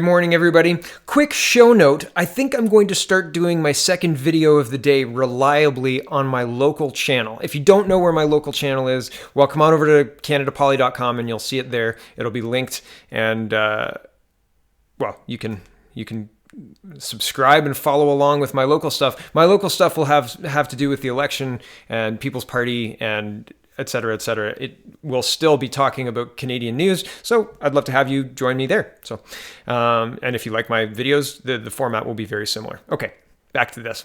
Good morning, everybody. Quick show note. I think I'm going to start doing my second video of the day reliably on my local channel. If you don't know where my local channel is, well, come on over to CanadaPoly.com and you'll see it there. It'll be linked, and well, you can subscribe and follow along with my local stuff. My local stuff will have to do with the election and People's Party and et cetera, et cetera. It will still be talking about Canadian news, so I'd love to have you join me there. So, and if you like my videos, the format will be very similar. Okay, back to this.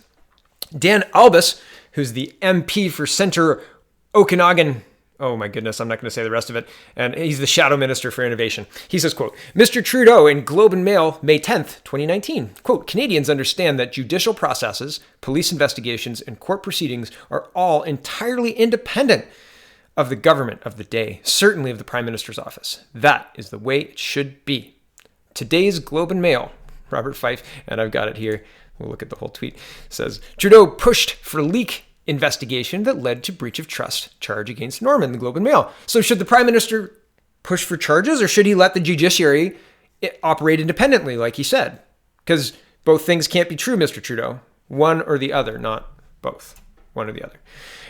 Dan Albas, who's the MP for Centre Okanagan. Oh my goodness, I'm not going to say the rest of it. And he's the Shadow Minister for Innovation. He says, quote, Mr. Trudeau in Globe and Mail, May 10th, 2019. Quote, Canadians understand that judicial processes, police investigations, and court proceedings are all entirely independent of the government of the day, certainly of the Prime Minister's office. That is the way it should be. Today's Globe and Mail, Robert Fife, and I've got it here. We'll look at the whole tweet. Says, Trudeau pushed for leak investigation that led to breach of trust charge against Norman, the Globe and Mail. So should the Prime Minister push for charges, or should he let the judiciary operate independently, like he said? Because both things can't be true, Mr. Trudeau. One or the other, not both. One or the other.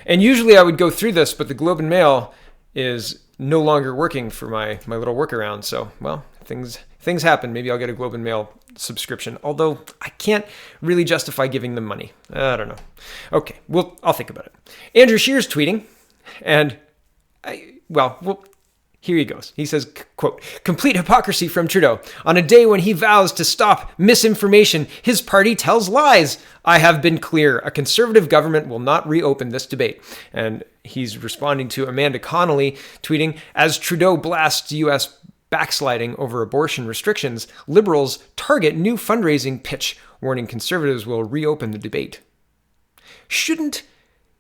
And usually I would go through this, but the Globe and Mail is no longer working for my little workaround. So, well, things happen. Maybe I'll get a Globe and Mail subscription, although I can't really justify giving them money. I don't know. Okay, well, I'll think about it. Andrew Scheer's tweeting, and here he goes. He says, quote, complete hypocrisy from Trudeau. On a day when he vows to stop misinformation, his party tells lies. I have been clear. A Conservative government will not reopen this debate. And he's responding to Amanda Connolly tweeting, as Trudeau blasts U.S. backsliding over abortion restrictions, Liberals target new fundraising pitch, warning Conservatives will reopen the debate. Shouldn't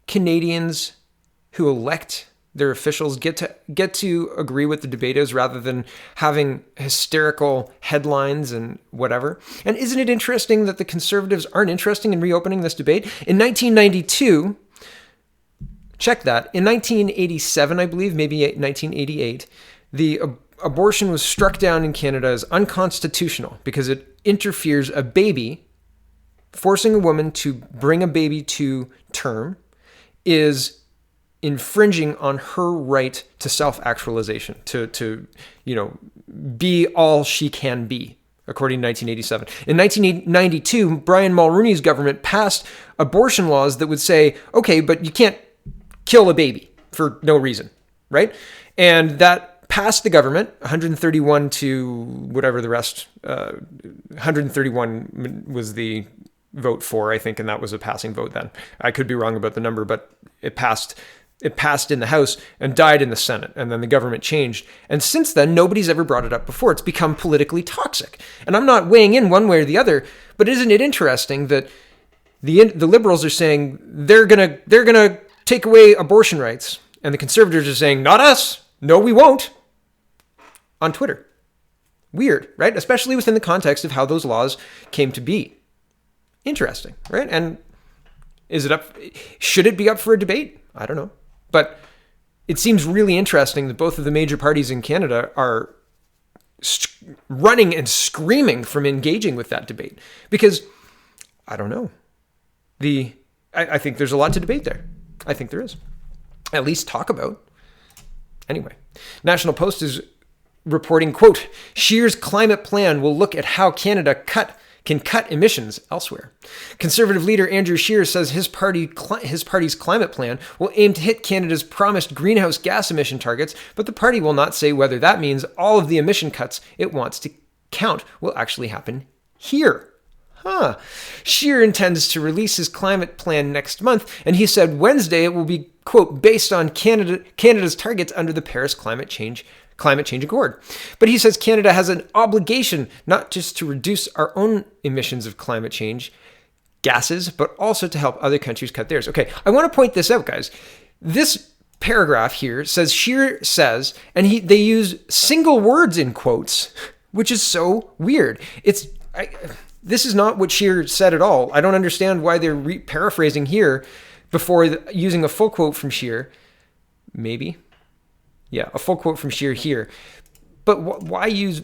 Canadians who elect their officials get to agree with the debate is, rather than having hysterical headlines and whatever? And isn't it interesting that the Conservatives aren't interested in reopening this debate? In 1992, check that, in 1987, I believe, maybe 1988, the abortion was struck down in Canada as unconstitutional because it interferes a baby. Forcing a woman to bring a baby to term is infringing on her right to self-actualization, to be all she can be, according to 1987. In 1992, Brian Mulroney's government passed abortion laws that would say, okay, but you can't kill a baby for no reason, right? And that passed the government, 131 to whatever the rest, 131 was the vote for, I think, and that was a passing vote then. I could be wrong about the number, but it passed in the House and died in the Senate, and then the government changed. And since then, nobody's ever brought it up before. It's become politically toxic. And I'm not weighing in one way or the other, but isn't it interesting that the Liberals are saying they're gonna take away abortion rights, and the Conservatives are saying, not us, no we won't, on Twitter. Weird, right? Especially within the context of how those laws came to be. Interesting, right? And should it be up for a debate? I don't know. But it seems really interesting that both of the major parties in Canada are running and screaming from engaging with that debate. Because, I don't know. I think there's a lot to debate there. I think there is. At least talk about. Anyway, National Post is reporting, quote, Scheer's climate plan will look at how Canada can cut emissions elsewhere. Conservative leader Andrew Scheer says his party's climate plan will aim to hit Canada's promised greenhouse gas emission targets, but the party will not say whether that means all of the emission cuts it wants to count will actually happen here. Scheer intends to release his climate plan next month, and he said Wednesday it will be, quote, based on Canada's targets under the Paris Climate Change Accord. But he says Canada has an obligation not just to reduce our own emissions of climate change gases, but also to help other countries cut theirs. Okay, I want to point this out, guys. This paragraph here says Scheer says, and they use single words in quotes, which is so weird. This is not what Scheer said at all. I don't understand why they're paraphrasing here before using a full quote from Scheer. Maybe. Yeah, a full quote from Scheer here. But why use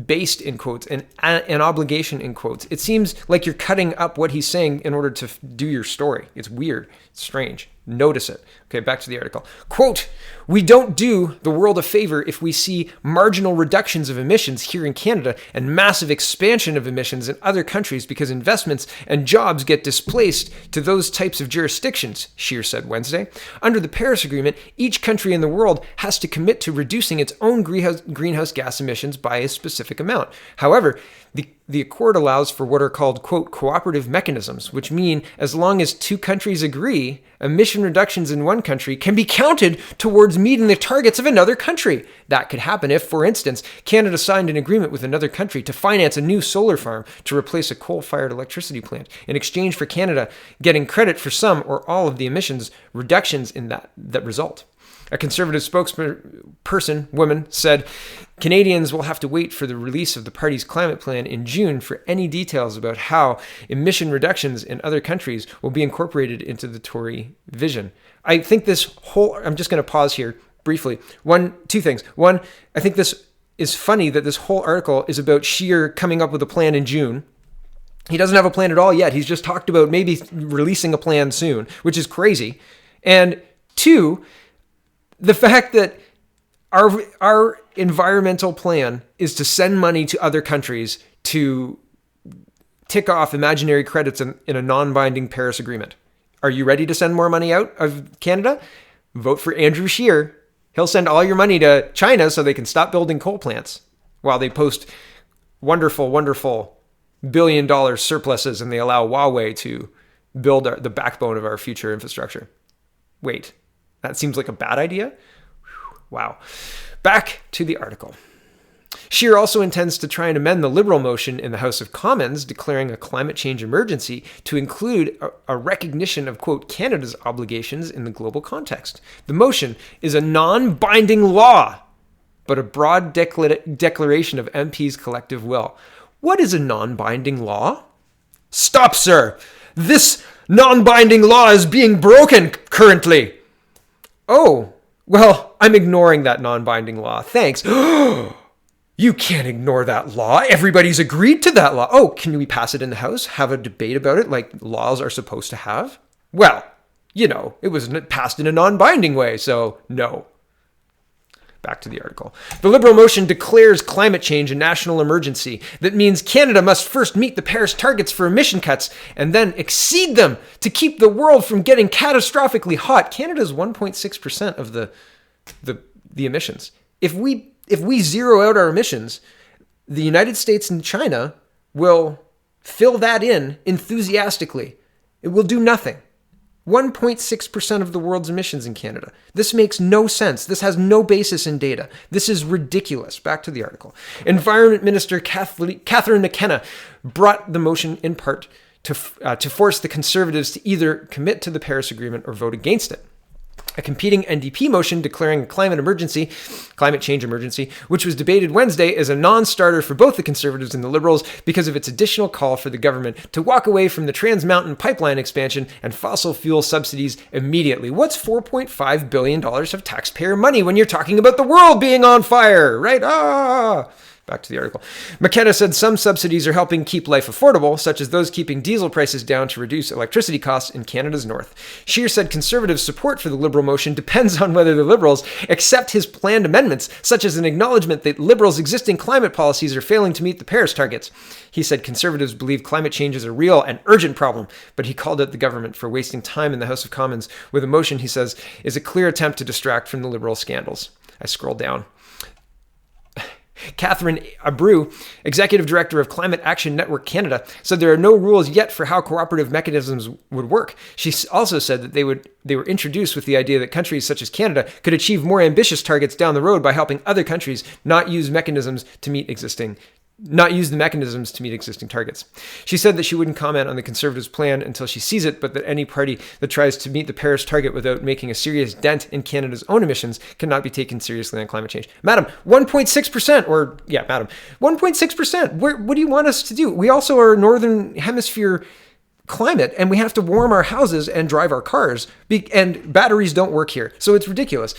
based in quotes and an obligation in quotes. It seems like you're cutting up what he's saying in order to do your story. It's weird. It's strange. Notice it. Okay, back to the article. Quote, "We don't do the world a favor if we see marginal reductions of emissions here in Canada and massive expansion of emissions in other countries because investments and jobs get displaced to those types of jurisdictions," Scheer said Wednesday. Under the Paris Agreement, each country in the world has to commit to reducing its own greenhouse gas emissions by a specific amount. However, the accord allows for what are called, quote, "cooperative mechanisms," which mean as long as two countries agree, emission reductions in one country can be counted towards meeting the targets of another country. That could happen if, for instance, Canada signed an agreement with another country to finance a new solar farm to replace a coal-fired electricity plant in exchange for Canada getting credit for some or all of the emissions reductions in that result. A Conservative spokesperson, woman, said Canadians will have to wait for the release of the party's climate plan in June for any details about how emission reductions in other countries will be incorporated into the Tory vision. I think I'm just going to pause here briefly. Two things. One, I think this is funny that this whole article is about Scheer coming up with a plan in June. He doesn't have a plan at all yet. He's just talked about maybe releasing a plan soon, which is crazy. And two, the fact that our environmental plan is to send money to other countries to tick off imaginary credits in a non-binding Paris Agreement. Are you ready to send more money out of Canada? Vote for Andrew Scheer. He'll send all your money to China so they can stop building coal plants while they post wonderful, wonderful billion-dollar surpluses and they allow Huawei to build the backbone of our future infrastructure. Wait. That seems like a bad idea? Wow. Back to the article. Scheer also intends to try and amend the Liberal motion in the House of Commons declaring a climate change emergency to include a recognition of, quote, Canada's obligations in the global context. The motion is a non-binding law, but a broad declaration of MPs' collective will. What is a non-binding law? Stop, sir! This non-binding law is being broken currently! Oh, well, I'm ignoring that non-binding law. Thanks. You can't ignore that law. Everybody's agreed to that law. Oh, can we pass it in the House? Have a debate about it like laws are supposed to have? Well, it was passed in a non-binding way, so no. Back to the article. The Liberal motion declares climate change a national emergency. That means Canada must first meet the Paris targets for emission cuts and then exceed them to keep the world from getting catastrophically hot. Canada's 1.6% of the emissions. If we zero out our emissions, the United States and China will fill that in enthusiastically. It will do nothing. 1.6% of the world's emissions in Canada. This makes no sense. This has no basis in data. This is ridiculous. Back to the article. Environment Minister Catherine McKenna brought the motion in part to force the Conservatives to either commit to the Paris Agreement or vote against it. A competing NDP motion declaring a climate change emergency, which was debated Wednesday, is a non-starter for both the Conservatives and the Liberals because of its additional call for the government to walk away from the Trans Mountain pipeline expansion and fossil fuel subsidies immediately. What's $4.5 billion of taxpayer money when you're talking about the world being on fire, right? Back to the article. McKenna said some subsidies are helping keep life affordable, such as those keeping diesel prices down to reduce electricity costs in Canada's north. Scheer said Conservative support for the Liberal motion depends on whether the Liberals accept his planned amendments, such as an acknowledgement that Liberals' existing climate policies are failing to meet the Paris targets. He said Conservatives believe climate change is a real and urgent problem, but he called out the government for wasting time in the House of Commons with a motion he says is a clear attempt to distract from the Liberal scandals. I scroll down. Catherine Abreu, Executive Director of Climate Action Network Canada, said there are no rules yet for how cooperative mechanisms would work. She also said that they were introduced with the idea that countries such as Canada could achieve more ambitious targets down the road by helping other countries not use the mechanisms to meet existing targets. She said that she wouldn't comment on the Conservatives' plan until she sees it, but that any party that tries to meet the Paris target without making a serious dent in Canada's own emissions cannot be taken seriously on climate change. Madam, 1.6%, 1.6%. What do you want us to do? We also are a Northern Hemisphere climate, and we have to warm our houses and drive our cars, and batteries don't work here. So it's ridiculous.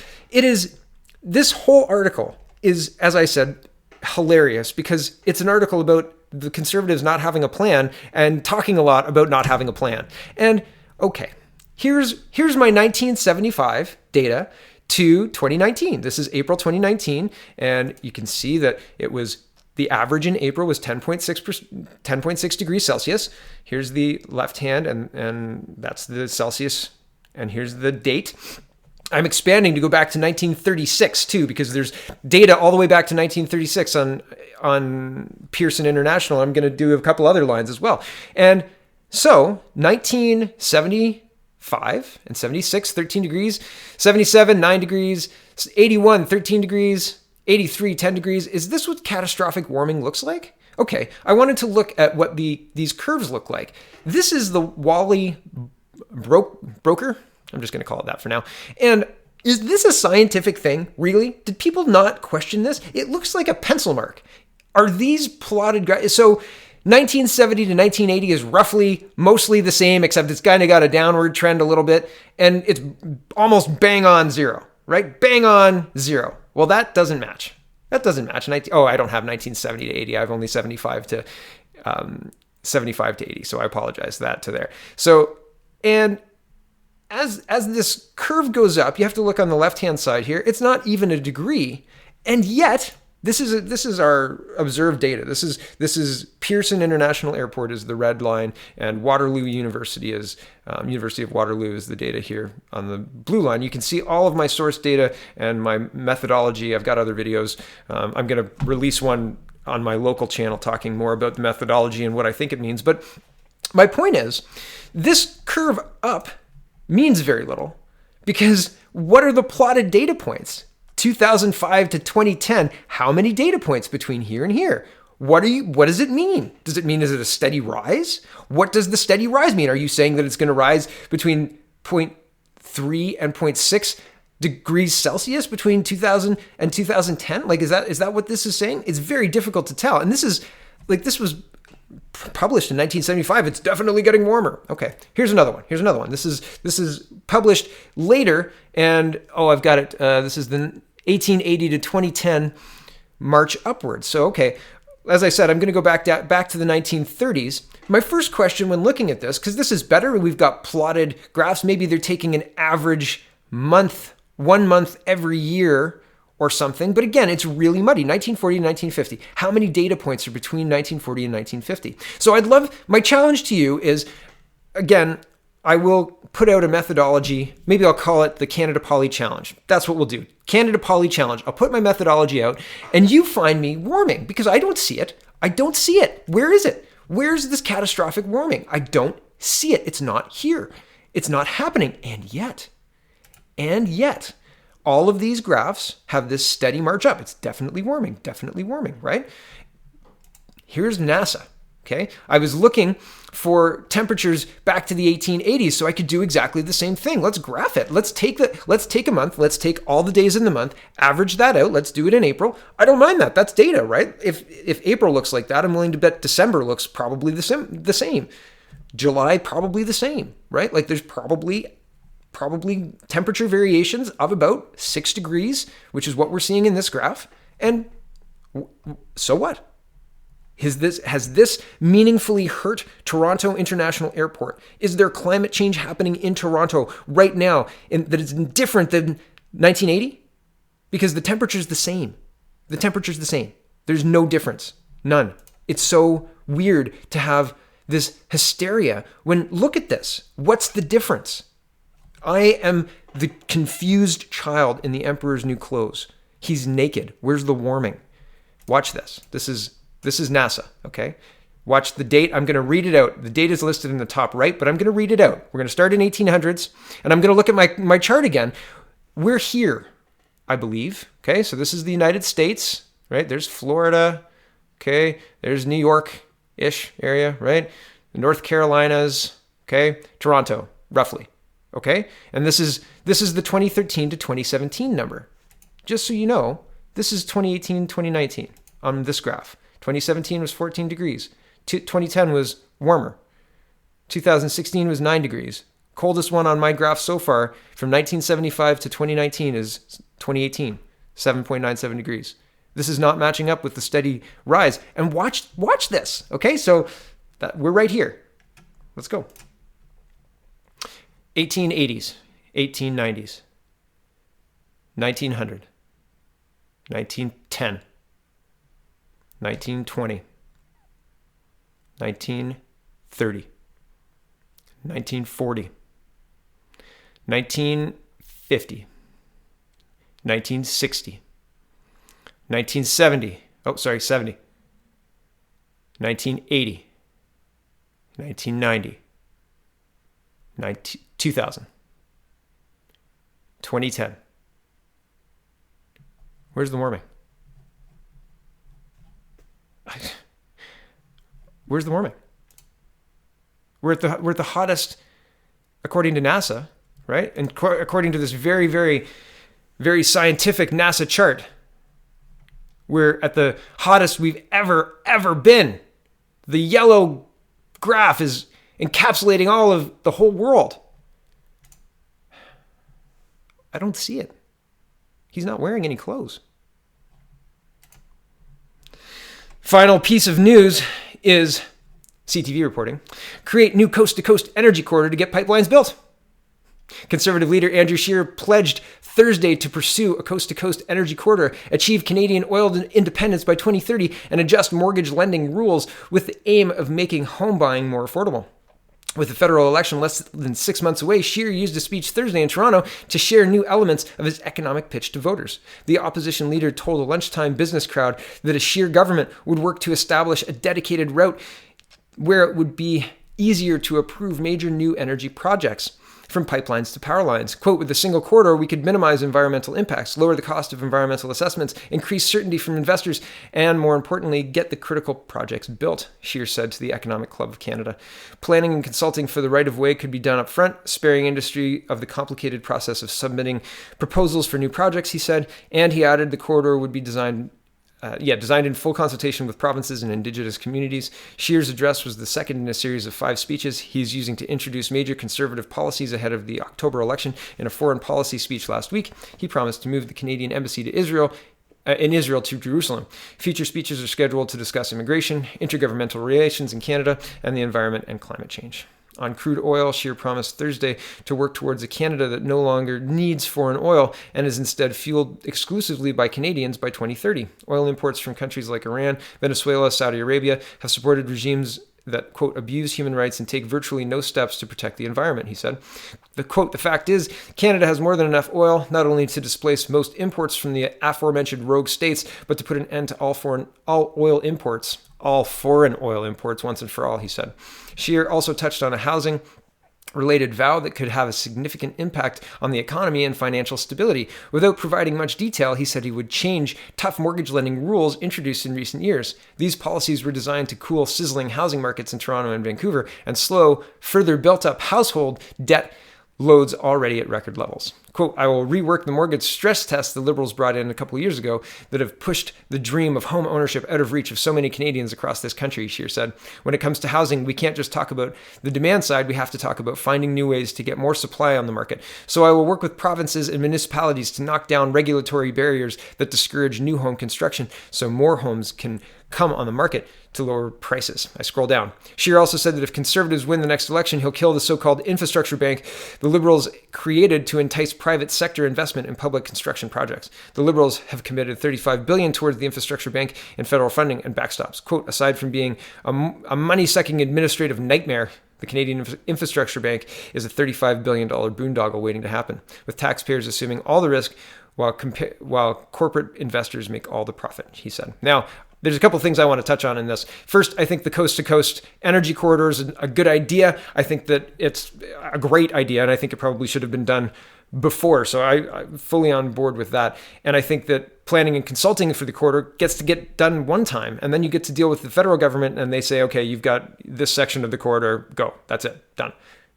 This whole article is, as I said, hilarious because it's an article about the Conservatives not having a plan and talking a lot about not having a plan. And okay, here's my 1975 data to 2019. This is April 2019, and you can see that it was the average in April was 10.6 degrees Celsius. Here's the left hand, and that's the Celsius, and here's the date. I'm expanding to go back to 1936 too, because there's data all the way back to 1936 on Pearson International. I'm going to do a couple other lines as well. And so 1975 and 76, 13 degrees, 77, 9 degrees, 81, 13 degrees, 83, 10 degrees. Is this what catastrophic warming looks like? Okay, I wanted to look at what these curves look like. This is the Wally Broecker. I'm just going to call it that for now. And is this a scientific thing, really? Did people not question this? It looks like a pencil mark. Are these plotted graphs? So 1970 to 1980 is roughly mostly the same, except it's kind of got a downward trend a little bit, and it's almost bang on zero, right? Bang on zero. Well, that doesn't match. That doesn't match. I don't have 1970 to 80. I have only 75 to 80. So I apologize that to there. So, and as this curve goes up, you have to look on the left-hand side here. It's not even a degree, and yet this is our observed data. This is Pearson International Airport is the red line, and Waterloo University is University of Waterloo is the data here on the blue line. You can see all of my source data and my methodology. I've got other videos. I'm going to release one on my local channel talking more about the methodology and what I think it means. But my point is, this curve up means very little, because what are the plotted data points? 2005 to 2010, how many data points between here and here? What does it mean? Does it mean, is it a steady rise? What does the steady rise mean? Are you saying that it's going to rise between 0.3 and 0.6 degrees Celsius between 2000 and 2010? Like, is that what this is saying? It's very difficult to tell. And this was published in 1975. It's definitely getting warmer. Okay, here's another one. This is published later, and I've got it. This is the 1880 to 2010 march upwards. So okay, as I said, I'm going to go back to the 1930s. My first question when looking at this, because this is better, we've got plotted graphs. Maybe they're taking an average month, 1 month every year or something. But again, it's really muddy. 1940 and 1950. How many data points are between 1940 and 1950? So my challenge to you is, again, I will put out a methodology. Maybe I'll call it the Canada Poly Challenge. That's what we'll do. Canada Poly Challenge. I'll put my methodology out, and you find me warming, because I don't see it. Where is it? Where's this catastrophic warming? I don't see it. It's not here. It's not happening. And yet, all of these graphs have this steady march up. It's definitely warming, right? Here's NASA, okay? I was looking for temperatures back to the 1880s so I could do exactly the same thing. Let's graph it. Let's take a month. Let's take all the days in the month, average that out. Let's do it in April. I don't mind that. That's data, right? If April looks like that, I'm willing to bet December looks probably the same. July, probably the same, right? Like there's probably temperature variations of about 6 degrees, which is what we're seeing in this graph. And so what? Has this meaningfully hurt Toronto International Airport? Is there climate change happening in Toronto right now that is different than 1980? Because the temperature's the same. There's no difference. None. It's so weird to have this hysteria when, look at this. What's the difference? I am the confused child in the Emperor's New Clothes. He's naked. Where's the warming? Watch this. This is NASA, okay? Watch the date. I'm going to read it out. The date is listed in the top right, but I'm going to read it out. We're going to start in 1800s, and I'm going to look at my chart again. We're here, I believe, okay? So this is the United States, right? There's Florida, okay? There's New York-ish area, right? The North Carolinas, okay? Toronto, roughly. Okay, and this is the 2013 to 2017 number. Just so you know, this is 2018, 2019 on this graph. 2017 was 14 degrees. 2010 was warmer. 2016 was 9 degrees. Coldest one on my graph so far from 1975 to 2019 is 2018, 7.97 degrees. This is not matching up with the steady rise. And watch this, okay? So we're right here. Let's go. 1880s, 1890s, 1900, 1910, 1920, 1930, 1940, 1950, 1960, 1970, 70, 1980, 1990, 2000, 2010. Where's the warming? Where's the warming? We're at the hottest, according to NASA, right? And according to this very, very, very scientific NASA chart, we're at the hottest we've ever been. The yellow graph is encapsulating all of the whole world. I don't see it. He's not wearing any clothes. Final piece of news is CTV reporting. Create new coast-to-coast energy corridor to get pipelines built. Conservative leader Andrew Scheer pledged Thursday to pursue a coast-to-coast energy corridor, achieve Canadian oil independence by 2030, and adjust mortgage lending rules with the aim of making home buying more affordable. With the federal election less than 6 months away, Scheer used a speech Thursday in Toronto to share new elements of his economic pitch to voters. The opposition leader told a lunchtime business crowd that a Scheer government would work to establish a dedicated route where it would be easier to approve major new energy projects, from pipelines to power lines. Quote, with a single corridor, we could minimize environmental impacts, lower the cost of environmental assessments, increase certainty from investors, and more importantly, get the critical projects built, Scheer said to the Economic Club of Canada. Planning and consulting for the right-of-way could be done up front, sparing industry of the complicated process of submitting proposals for new projects, he said, and he added the corridor would be designed in full consultation with provinces and Indigenous communities. Scheer's address was the second in a series of 5 speeches he's using to introduce major conservative policies ahead of the October election. In a foreign policy speech last week, he promised to move the Canadian embassy to Israel to Jerusalem. Future speeches are scheduled to discuss immigration, intergovernmental relations in Canada, and the environment and climate change. On crude oil, Scheer promised Thursday to work towards a Canada that no longer needs foreign oil and is instead fueled exclusively by Canadians by 2030. Oil imports from countries like Iran, Venezuela, Saudi Arabia have supported regimes that, quote, abuse human rights and take virtually no steps to protect the environment, he said. The fact is, Canada has more than enough oil, not only to displace most imports from the aforementioned rogue states, but to put an end to all foreign oil imports once and for all, he said. Scheer also touched on a housing-related vow that could have a significant impact on the economy and financial stability. Without providing much detail, he said he would change tough mortgage lending rules introduced in recent years. These policies were designed to cool sizzling housing markets in Toronto and Vancouver and slow further built-up household debt loads already at record levels. Quote, I will rework the mortgage stress tests the Liberals brought in a couple of years ago that have pushed the dream of home ownership out of reach of so many Canadians across this country, Scheer said. When it comes to housing, we can't just talk about the demand side, we have to talk about finding new ways to get more supply on the market. So I will work with provinces and municipalities to knock down regulatory barriers that discourage new home construction so more homes can come on the market to lower prices. I scroll down. Scheer also said that if Conservatives win the next election, he'll kill the so-called infrastructure bank the Liberals created to entice private sector investment in public construction projects. The Liberals have committed $35 billion towards the infrastructure bank in federal funding and backstops. Quote, aside from being a money-sucking administrative nightmare, the Canadian Infrastructure Bank is a $35 billion boondoggle waiting to happen, with taxpayers assuming all the risk while corporate investors make all the profit, he said. Now, there's a couple things I want to touch on in this. First, I think the coast-to-coast energy corridor is a good idea. I think that it's a great idea, and I think it probably should have been done before. So I'm fully on board with that. And I think that planning and consulting for the corridor gets to get done one time, and then you get to deal with the federal government, and they say, okay, you've got this section of the corridor, go. That's it, done.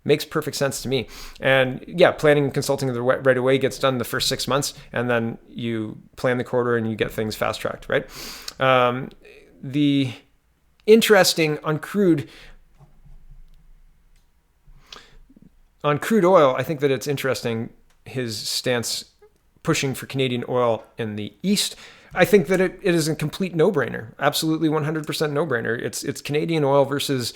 Makes perfect sense to me. And yeah, planning and consulting right away gets done the first 6 months, and then you plan the corridor and you get things fast-tracked, right? The interesting on crude oil, I think that it's interesting his stance pushing for Canadian oil in the East. I think that it is a complete no-brainer, absolutely 100% no-brainer. It's Canadian oil versus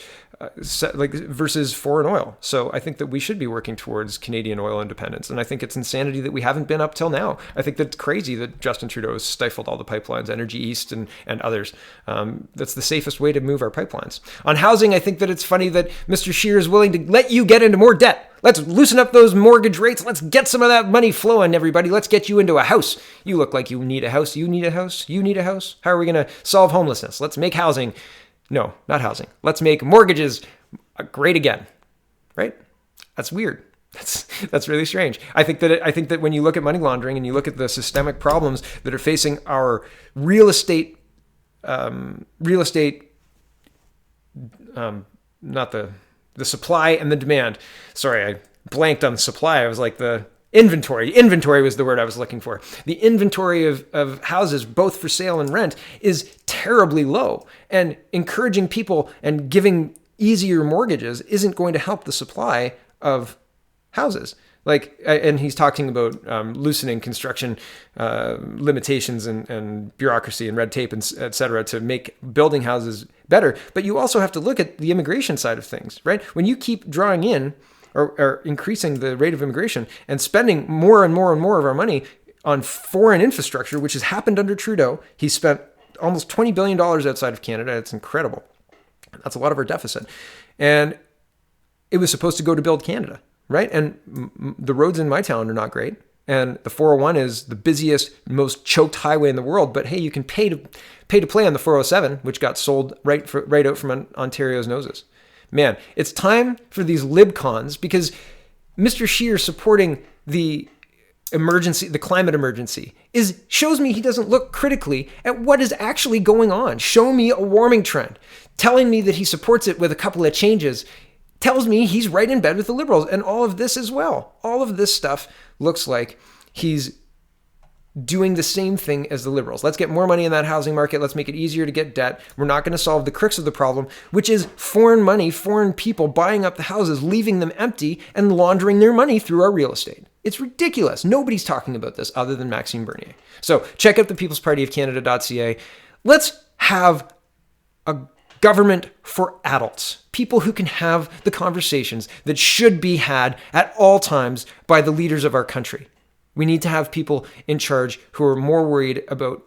versus foreign oil. So I think that we should be working towards Canadian oil independence, and I think it's insanity that we haven't been up till now. I think that's crazy that Justin Trudeau has stifled all the pipelines, Energy East and others. That's the safest way to move our pipelines. On housing, I think that it's funny that Mr. Scheer is willing to let you get into more debt. Let's loosen up those mortgage rates. Let's get some of that money flowing, everybody. Let's get you into a house. You look like you need a house. You need a house. You need a house. How are we going to solve homelessness? Let's make housing. No, not housing. Let's make mortgages great again. Right? That's weird. That's really strange. I think that when you look at money laundering and you look at the systemic problems that are facing our real estate, not the supply and the demand. Sorry, I blanked on the supply. I was like the inventory. Inventory was the word I was looking for. The inventory of houses, both for sale and rent, is terribly low. And encouraging people and giving easier mortgages isn't going to help the supply of houses. And he's talking about loosening construction limitations and bureaucracy and red tape, and et cetera, to make building houses better. But you also have to look at the immigration side of things, right? When you keep drawing in or increasing the rate of immigration and spending more and more and more of our money on foreign infrastructure, which has happened under Trudeau, he spent almost $20 billion outside of Canada. It's incredible. That's a lot of our deficit. And it was supposed to go to build Canada. Right? And the roads in my town are not great. And the 401 is the busiest, most choked highway in the world. But hey, you can pay to play on the 407, which got sold right out from Ontario's noses. Man, it's time for these Libcons, because Mr. Scheer supporting the emergency, the climate emergency, shows me he doesn't look critically at what is actually going on. Show me a warming trend. Telling me that he supports it with a couple of changes tells me he's right in bed with the Liberals, and all of this as well. All of this stuff looks like he's doing the same thing as the Liberals. Let's get more money in that housing market. Let's make it easier to get debt. We're not going to solve the crux of the problem, which is foreign money, foreign people buying up the houses, leaving them empty, and laundering their money through our real estate. It's ridiculous. Nobody's talking about this other than Maxime Bernier. So check out the People's Party of Canada.ca. Let's have a government for adults, people who can have the conversations that should be had at all times by the leaders of our country. We need to have people in charge who are more worried about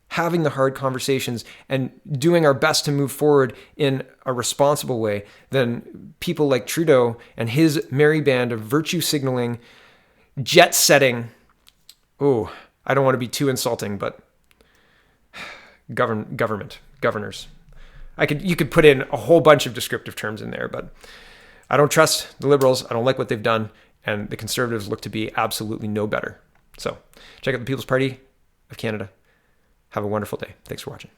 having the hard conversations and doing our best to move forward in a responsible way than people like Trudeau and his merry band of virtue signaling, jet setting. Oh, I don't want to be too insulting, but governors. You could put in a whole bunch of descriptive terms in there, but I don't trust the Liberals. I don't like what they've done, and the Conservatives look to be absolutely no better. So check out the People's Party of Canada. Have a wonderful day. Thanks for watching.